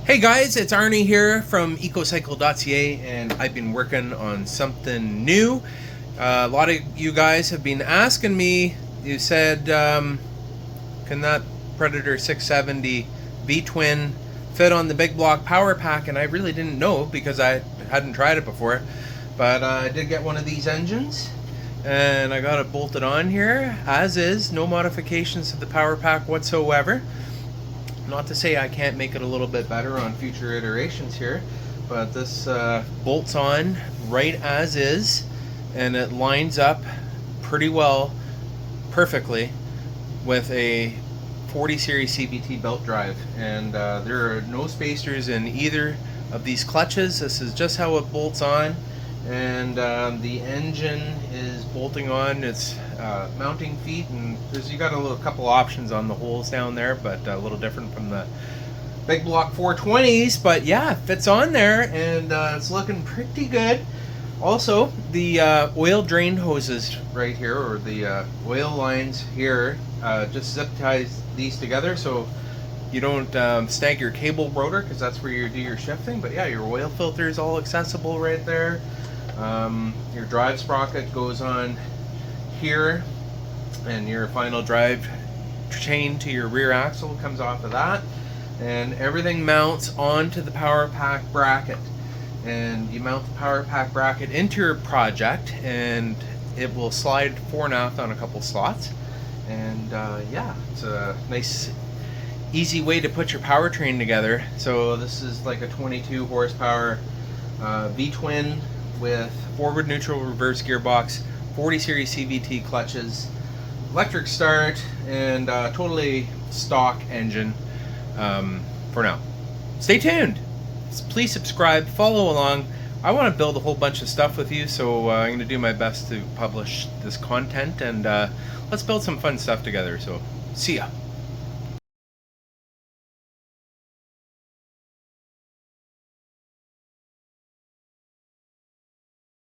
Hey guys, it's Arnie here from ecocycle.ca, and I've been working on something new. A lot of you guys have been asking me, you said, can that Predator 670 V-twin fit on the Big Block PowerPack? And I really didn't know because I hadn't tried it before. But I did get one of these engines, and I got it bolted on here, as is, no modifications to the PowerPack whatsoever. Not to say I can't make it a little bit better on future iterations here, but this bolts on right as is, and it lines up pretty well, perfectly, with a 40 series CVT belt drive. And there are no spacers in either of these clutches. This is just how it bolts on, and the engine is bolting on its mounting feet, and you got a couple options on the holes down there, but a little different from the Big Block 420s. But yeah, it fits on there, and it's looking pretty good. Also, the oil drain hoses right here, or the oil lines here, just zip ties these together so you don't snag your cable rotor, because that's where you do your shifting. But yeah, your oil filter is all accessible right there. Your drive sprocket goes on here, and your final drive chain to your rear axle comes off of that, and everything mounts onto the PowerPack bracket. And you mount the PowerPack bracket into your project, and it will slide fore and aft on a couple slots. And yeah, it's a nice easy way to put your powertrain together. So this is like a 22 horsepower V-twin with forward neutral reverse gearbox, 40 series CVT clutches, electric start, and totally stock engine for now. Stay tuned. Please subscribe, follow along. I want to build a whole bunch of stuff with you, so I'm going to do my best to publish this content, and let's build some fun stuff together. So see ya.